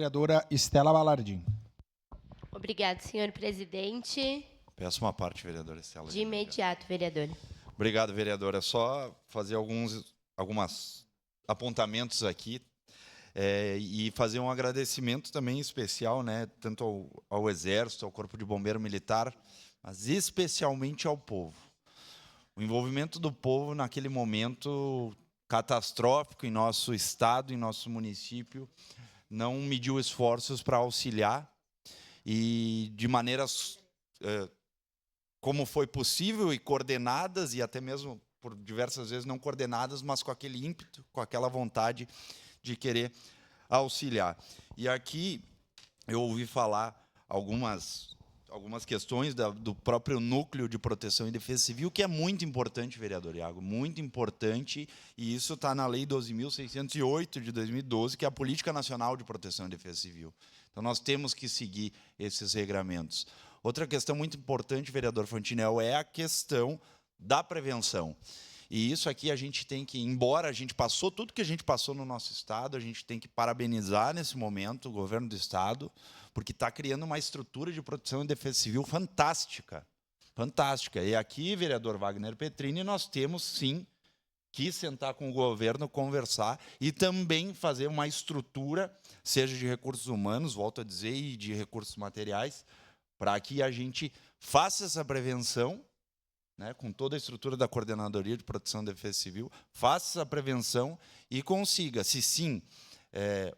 Vereadora Estela Balardim. Obrigado, senhor presidente. Peço uma parte, vereadora Estela. De imediato, vereadora. Obrigado, vereadora. É só fazer alguns apontamentos aqui e fazer um agradecimento também especial, né, tanto ao Exército, ao Corpo de Bombeiro Militar, mas especialmente ao povo. O envolvimento do povo naquele momento catastrófico em nosso estado, em nosso município, não mediu esforços para auxiliar e de maneiras como foi possível e coordenadas, e até mesmo por diversas vezes não coordenadas, mas com aquele ímpeto, com aquela vontade de querer auxiliar. E aqui eu ouvi falar algumas questões do próprio Núcleo de Proteção e Defesa Civil, que é muito importante, vereador Iago, muito importante, e isso está na Lei 12.608 de 2012, que é a Política Nacional de Proteção e Defesa Civil. Então, nós temos que seguir esses regramentos. Outra questão muito importante, vereador Fantinel, é a questão da prevenção. E isso aqui a gente tem que, embora a gente passou tudo que a gente passou no nosso estado, a gente tem que parabenizar nesse momento o governo do estado, porque está criando uma estrutura de proteção e defesa civil fantástica. Fantástica. E aqui, vereador Wagner Petrini, nós temos, sim, que sentar com o governo, conversar e também fazer uma estrutura, seja de recursos humanos, volto a dizer, e de recursos materiais, para que a gente faça essa prevenção, né, com toda a estrutura da Coordenadoria de Proteção e Defesa Civil, faça essa prevenção e consiga, se sim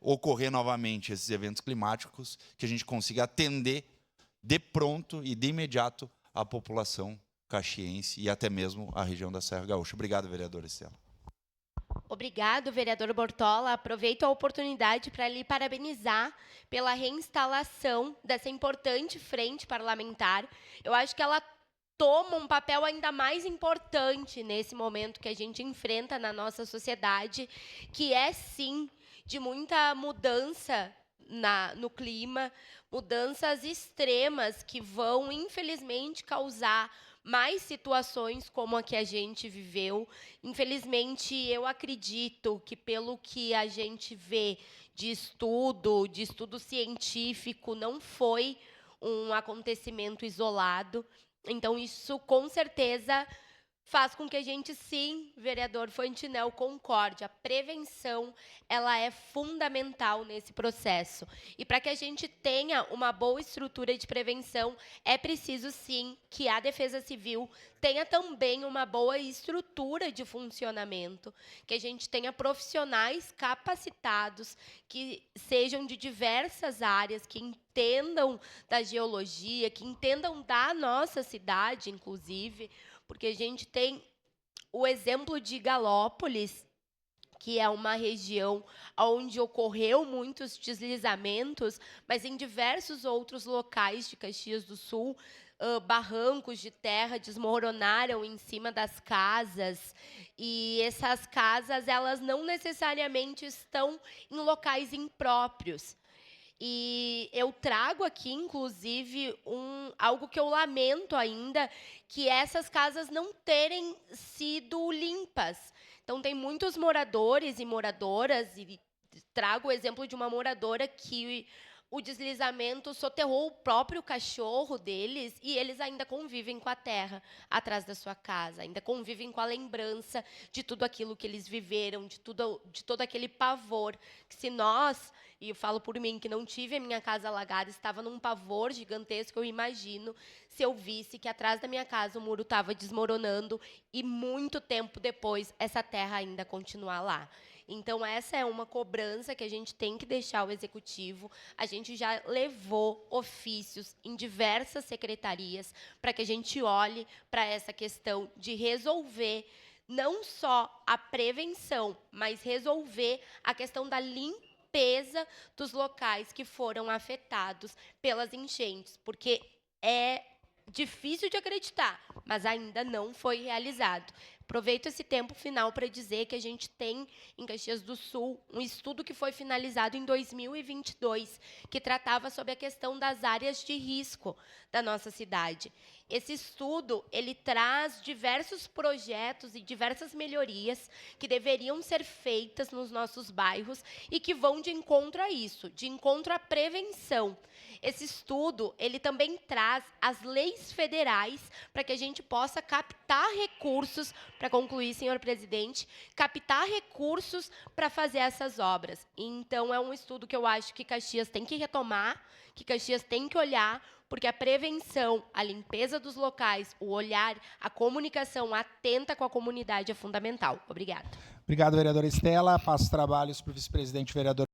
ocorrer novamente esses eventos climáticos, que a gente consiga atender de pronto e de imediato a população caxiense e até mesmo a região da Serra Gaúcha. Obrigado, vereadora Estela. Obrigado, vereador Bortola. Aproveito a oportunidade para lhe parabenizar pela reinstalação dessa importante frente parlamentar. Eu acho que ela toma um papel ainda mais importante nesse momento que a gente enfrenta na nossa sociedade, que é, sim, de muita mudança no clima, mudanças extremas que vão, infelizmente, causar mais situações como a que a gente viveu. Infelizmente, eu acredito que, pelo que a gente vê de estudo científico, não foi um acontecimento isolado. Então, isso, com certeza, faz com que a gente, sim, vereador Fantinel, concorde. A prevenção, ela é fundamental nesse processo. E para que a gente tenha uma boa estrutura de prevenção, é preciso, sim, que a Defesa Civil tenha também uma boa estrutura de funcionamento, que a gente tenha profissionais capacitados, que sejam de diversas áreas, que entendam da geologia, que entendam da nossa cidade, inclusive, porque a gente tem o exemplo de Galópolis, que é uma região onde ocorreu muitos deslizamentos, mas em diversos outros locais de Caxias do Sul, barrancos de terra desmoronaram em cima das casas, e essas casas, elas não necessariamente estão em locais impróprios. E eu trago aqui, inclusive, algo que eu lamento ainda, que é essas casas não terem sido limpas. Então, tem muitos moradores e moradoras, e trago o exemplo de uma moradora que o deslizamento soterrou o próprio cachorro deles e eles ainda convivem com a terra atrás da sua casa, ainda convivem com a lembrança de tudo aquilo que eles viveram, de todo aquele pavor, que se nós, e eu falo por mim, que não tive a minha casa alagada, estava num pavor gigantesco, eu imagino, se eu visse que atrás da minha casa o muro estava desmoronando e muito tempo depois essa terra ainda continuar lá. Então, essa é uma cobrança que a gente tem que deixar ao Executivo. A gente já levou ofícios em diversas secretarias para que a gente olhe para essa questão de resolver não só a prevenção, mas resolver a questão da limpeza dos locais que foram afetados pelas enchentes, porque é difícil de acreditar, mas ainda não foi realizado. Aproveito esse tempo final para dizer que a gente tem, em Caxias do Sul, um estudo que foi finalizado em 2022, que tratava sobre a questão das áreas de risco da nossa cidade. esse estudo, ele traz diversos projetos e diversas melhorias que deveriam ser feitas nos nossos bairros e que vão de encontro a isso, de encontro à prevenção. Esse estudo, ele também traz as leis federais para que a gente possa captar recursos, para concluir, senhor presidente, captar recursos para fazer essas obras. Então, é um estudo que eu acho que Caxias tem que retomar, que Caxias tem que olhar, porque a prevenção, a limpeza dos locais, o olhar, a comunicação atenta com a comunidade é fundamental. Obrigada. Obrigado, vereadora Estela. Passo trabalhos para o vice-presidente vereador